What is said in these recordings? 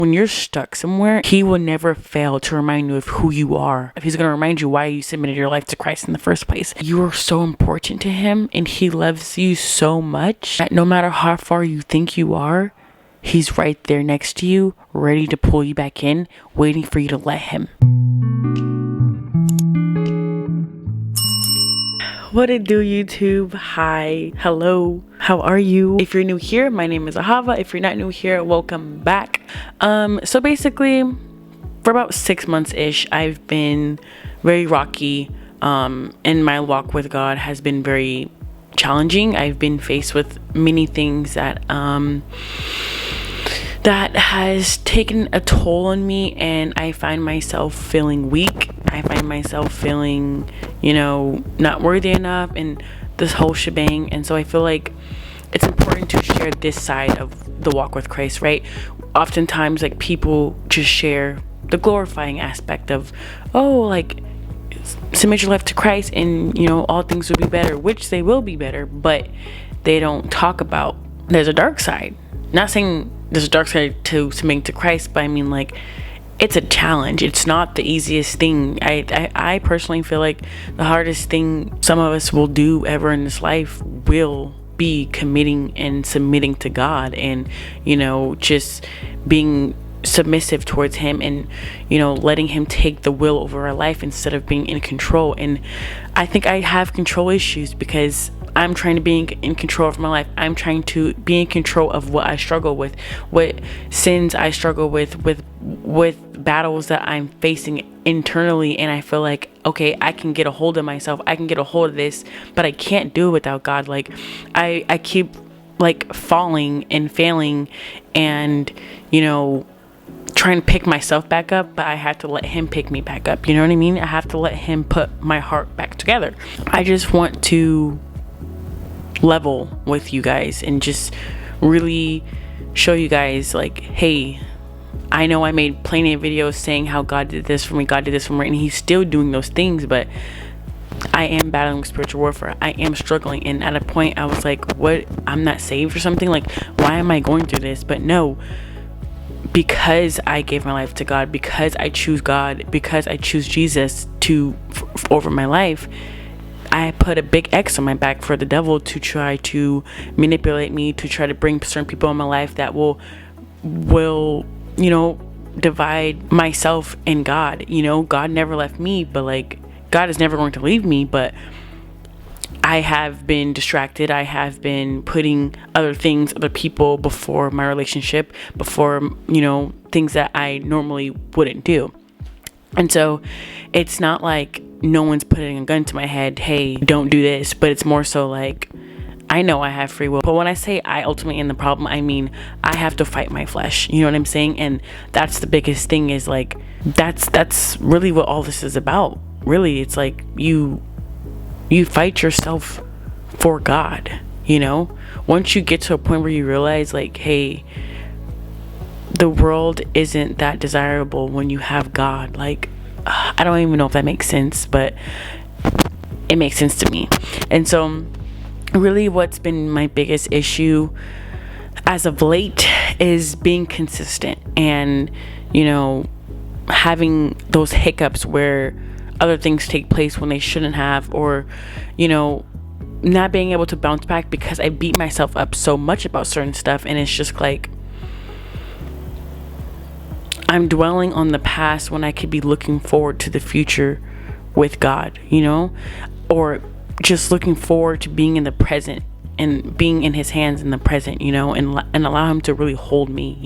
when you're stuck somewhere, he will never fail to remind you of who you are. He's going to remind you why you submitted your life to Christ in the first place. You are so important to him, and he loves you so much that no matter how far you think you are, he's right there next to you, ready to pull you back in, waiting for you to let him. What it do, YouTube? Hi, hello, how are you? If you're new here, my name is Ahava. If you're not new here, welcome back. So basically, for about 6 months-ish, I've been very rocky, and my walk with God has been very challenging. I've been faced with many things that has taken a toll on me, and I find myself feeling weak. I find myself feeling, not worthy enough, and this whole shebang. And so I feel like it's important to share this side of the walk with Christ, right? Oftentimes, like, people just share the glorifying aspect of, submit your life to Christ and, all things will be better, which they will be better, but they don't talk about there's a dark side. Not saying there's a dark side to submitting to Christ, but I mean, like, it's a challenge. It's not the easiest thing. I personally feel like the hardest thing some of us will do ever in this life will be committing and submitting to God, and just being submissive towards him, and letting him take the will over our life instead of being in control. And I think I have control issues because I'm trying to be in control of my life. I'm trying to be in control of what I struggle with, what sins I struggle with battles that I'm facing internally. And I feel like, okay, I can get a hold of myself. I can get a hold of this, but I can't do it without God. Like, I keep like falling and failing and, trying to pick myself back up, but I have to let him pick me back up. You know what I mean? I have to let him put my heart back together. I just want to level with you guys and just really show you guys, like, hey, I know I made plenty of videos saying how God did this for me, and he's still doing those things, but I am battling spiritual warfare. I am struggling, and at a point I was like, what, I'm not saved or something? Like, why am I going through this? But no, because I gave my life to God, because I choose God, because I choose Jesus over my life, I put a big X on my back for the devil to try to manipulate me, to try to bring certain people in my life that will divide myself and God. God never left me, but like, God is never going to leave me, but I have been distracted. I have been putting other things, other people before my relationship, before, things that I normally wouldn't do. And so it's not like no one's putting a gun to my head, hey, don't do this, but it's more so like, I know I have free will, but when I say I ultimately am the problem, I mean I have to fight my flesh. You know what I'm saying? And that's the biggest thing, is like, that's really what all this is about. Really, it's like you fight yourself for God. Once you get to a point where you realize, like, hey, the world isn't that desirable when you have God. Like, I don't even know if that makes sense, but it makes sense to me. And so really what's been my biggest issue as of late is being consistent and, having those hiccups where other things take place when they shouldn't have, or, not being able to bounce back because I beat myself up so much about certain stuff. And it's just like, I'm dwelling on the past when I could be looking forward to the future with God, or just looking forward to being in the present and being in his hands in the present, and allow him to really hold me,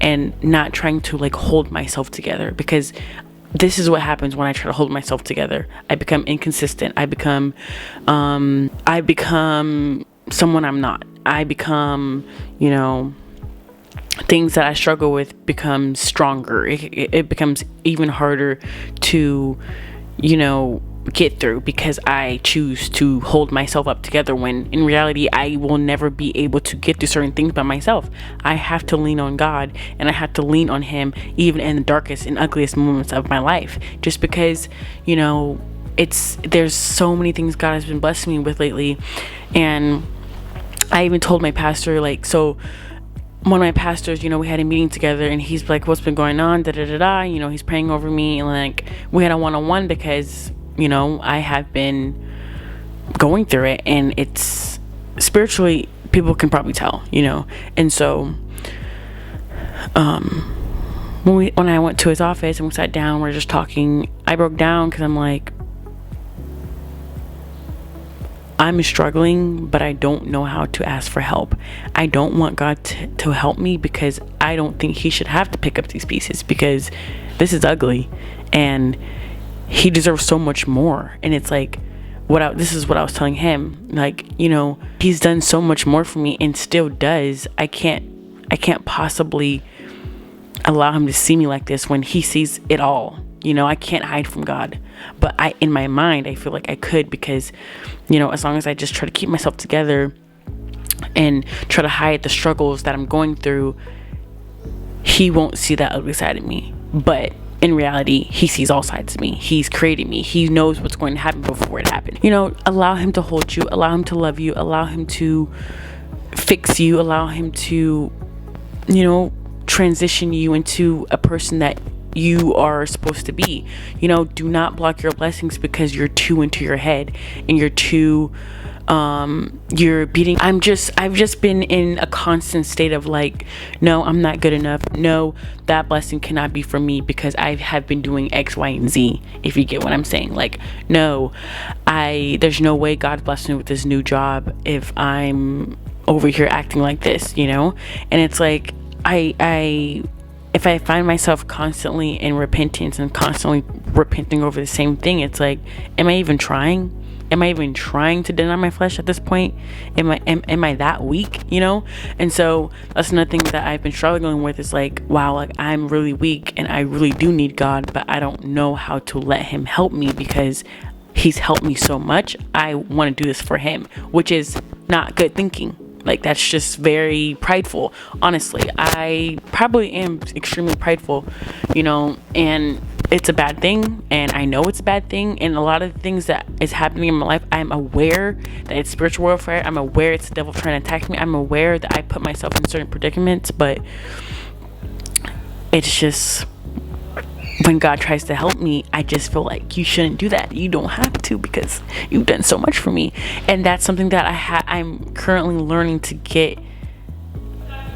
and not trying to like hold myself together, because this is what happens when I try to hold myself together. I become inconsistent. I become someone I'm not. I become, things that I struggle with become stronger. It becomes even harder to, get through, because I choose to hold myself up together, when in reality I will never be able to get through certain things by myself. I have to lean on God, and I have to lean on him even in the darkest and ugliest moments of my life, just because there's so many things God has been blessing me with lately. And I even told my pastor, like, so one of my pastors, we had a meeting together, and he's like, what's been going on, da da da da, he's praying over me, and like we had a one-on-one because I have been going through it, and it's spiritually, people can probably tell, and so when I went to his office and we sat down, we're just talking, I broke down because I'm like, I'm struggling, but I don't know how to ask for help. I don't want God to help me, because I don't think he should have to pick up these pieces, because this is ugly and he deserves so much more. And it's like, this is what I was telling him, like, he's done so much more for me and still does. I can't possibly allow him to see me like this when he sees it all. I can't hide from God, but in my mind, I feel like I could, because, as long as I just try to keep myself together and try to hide the struggles that I'm going through, he won't see that ugly side of me. But in reality, he sees all sides of me. He's created me. He knows what's going to happen before it happens. Allow him to hold you, allow him to love you, allow him to fix you, allow him to, transition you into a person that you are supposed to be. Do not block your blessings because you're too into your head and you're too you're beating. I've just been in a constant state of like, no, I'm not good enough. No, that blessing cannot be for me because I have been doing X, Y, and Z, if you get what I'm saying. Like, no, there's no way God's blessed me with this new job if I'm over here acting like this, and it's like, if I find myself constantly in repentance and constantly repenting over the same thing, it's like, am I even trying? Am I even trying to deny my flesh at this point? Am I that weak? And so that's another thing that I've been struggling with, is like, wow, like I'm really weak and I really do need God, but I don't know how to let him help me because he's helped me so much. I want to do this for him, which is not good thinking. Like, that's just very prideful. Honestly, I probably am extremely prideful, and it's a bad thing. And I know it's a bad thing. And a lot of the things that is happening in my life, I'm aware that it's spiritual warfare. I'm aware it's the devil trying to attack me. I'm aware that I put myself in certain predicaments, but it's just, when God tries to help me, I just feel like you shouldn't do that. You don't have to, because you've done so much for me. And that's something that I'm currently learning to get.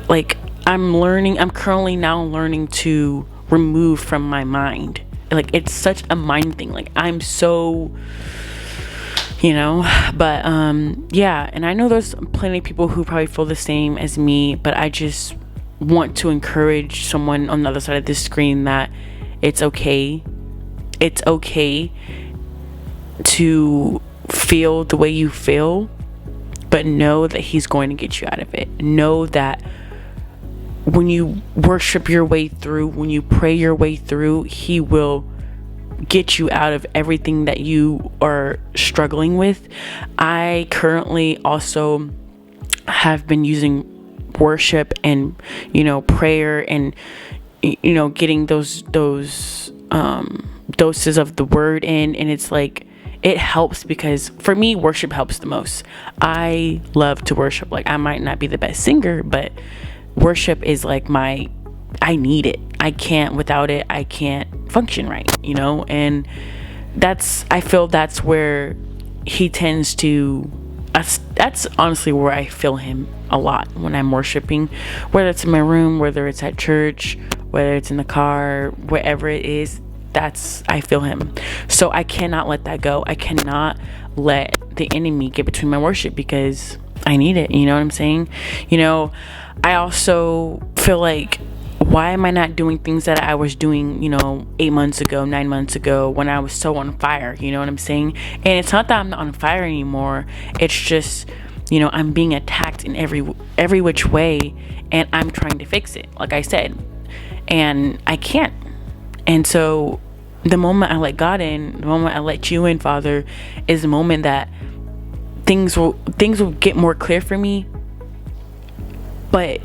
Like, I'm currently now learning to remove from my mind. Like, it's such a mind thing. Like, I'm so, but yeah. And I know there's plenty of people who probably feel the same as me, but I just want to encourage someone on the other side of this screen that it's okay. It's okay to feel the way you feel, but know that he's going to get you out of it. Know that when you worship your way through, when you pray your way through, he will get you out of everything that you are struggling with. I currently also have been using worship and, prayer and, getting those doses of the word in, and it's like, it helps, because for me, worship helps the most. I love to worship. Like, I might not be the best singer, but worship is like I need it. Without it, I can't function right, and I feel that's where he tends to, that's honestly where I feel him a lot when I'm worshiping, whether it's in my room, whether it's at church, whether it's in the car, wherever it is. I feel him. So I cannot let that go. I cannot let the enemy get between my worship, because I need it. You know what I'm saying? I also feel like, why am I not doing things that I was doing, 8 months ago, 9 months ago, when I was so on fire? You know what I'm saying? And it's not that I'm not on fire anymore. It's just, I'm being attacked in every which way, and I'm trying to fix it, like I said, and I can't. And so the moment I let God in, the moment I let you in, Father, is the moment that things will get more clear for me. But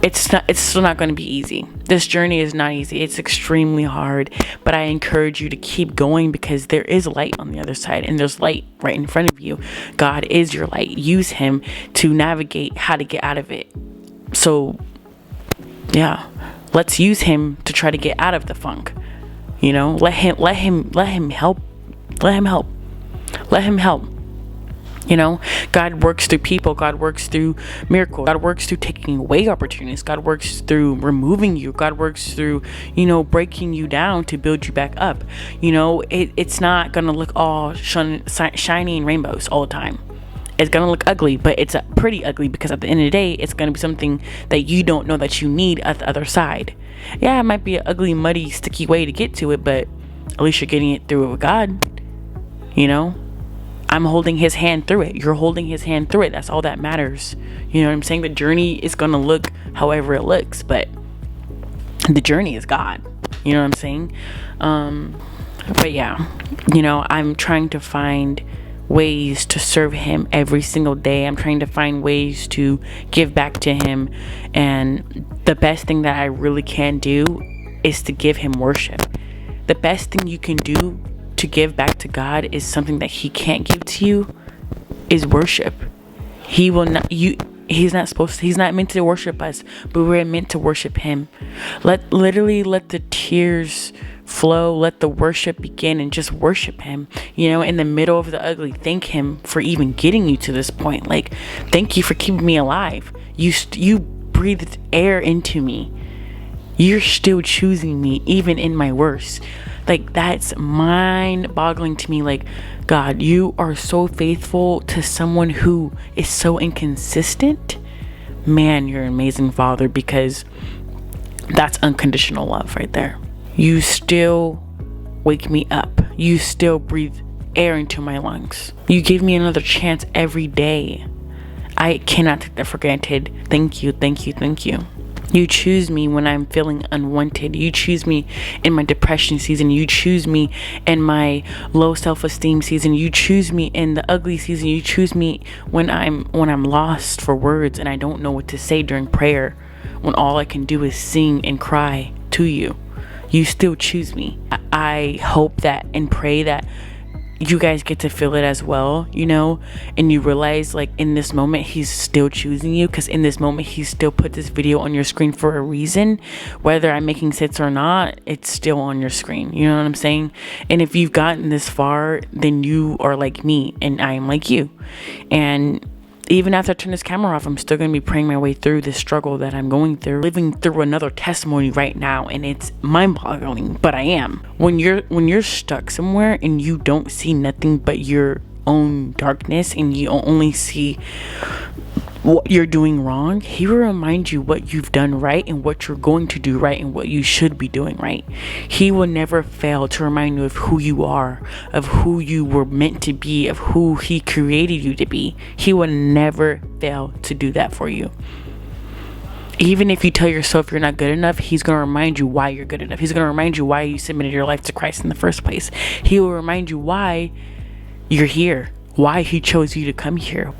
it's still not going to be easy. This journey is not easy. It's extremely hard, but I encourage you to keep going, because there is light on the other side, and there's light right in front of you. God is your light. Use him to navigate how to get out of it. So Yeah. Let's use him to try to get out of the funk. You know, let him help. Let him help. Let him help. You know, God works through people. God works through miracles. God works through taking away opportunities. God works through removing you. God works through, you know, breaking you down to build you back up. You know, it's not going to look all shiny and rainbows all the time. It's going to look ugly, but it's pretty ugly, because at the end of the day, it's going to be something that you don't know that you need at the other side. Yeah, it might be an ugly, muddy, sticky way to get to it, but at least you're getting it through it with God. You know, I'm holding his hand through it. You're holding his hand through it. That's all that matters. You know what I'm saying? The journey is going to look however it looks, but the journey is God. You know what I'm saying? But yeah, you know, I'm trying to find ways to serve him every single day. I'm trying to find ways to give back to him, and the best thing that I really can do is to give him worship. The best thing you can do to give back to God is something that he can't give to you, is worship. He will not, he's not meant to worship us, but we're meant to worship him. Let the tears flow, let the worship begin, and just worship him, you know, in the middle of the ugly. Thank him for even getting you to this point. Like, thank you for keeping me alive. You breathed air into me. You're still choosing me even in my worst. Like, that's mind-boggling to me. Like, God, you are so faithful to someone who is so inconsistent. Man, you're an amazing Father, because that's unconditional love right there. You still wake me up. You still breathe air into my lungs. You give me another chance every day. I cannot take that for granted. Thank you, thank you, thank you. You choose me when I'm feeling unwanted. You choose me in my depression season. You choose me in my low self-esteem season. You choose me in the ugly season. You choose me when I'm lost for words and I don't know what to say during prayer, when all I can do is sing and cry to you. You still choose me. I hope that and pray that you guys get to feel it as well, you know, and you realize, like, in this moment he's still choosing you, because in this moment he still put this video on your screen for a reason. Whether I'm making sense or not, it's still on your screen. You know what I'm saying? And if you've gotten this far, then you are like me and I am like you. And even after I turn this camera off, I'm still going to be praying my way through this struggle that I'm going through, living through another testimony right now, and it's mind-boggling, but I am. When you're stuck somewhere and you don't see nothing but your own darkness, and you only see what you're doing wrong, he will remind you what you've done right and what you're going to do right and what you should be doing right. He will never fail to remind you of who you are, of who you were meant to be, of who he created you to be. He will never fail to do that for you. Even if you tell yourself you're not good enough, he's going to remind you why you're good enough. He's going to remind you why you submitted your life to Christ in the first place. He will remind you why you're here, why he chose you to come here.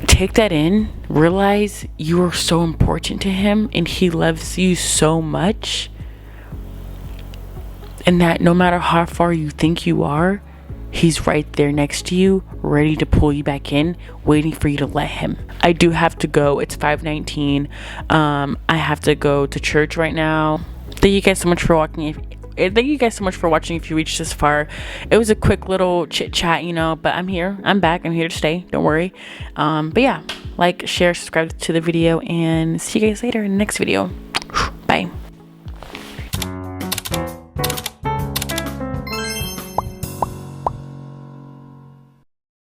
Take that in, realize you are so important to him and he loves you so much, and that no matter how far you think you are, he's right there next to you, ready to pull you back in, waiting for you to let him. I do have to go. It's 5:19. I have to go to church right now. Thank you guys so much for watching. Thank you guys so much for watching. If you reached this far, it was a quick little chit chat, you know, but I'm here, I'm back, I'm here to stay, don't worry. But yeah, like, share, subscribe to the video, and see you guys later in the next video.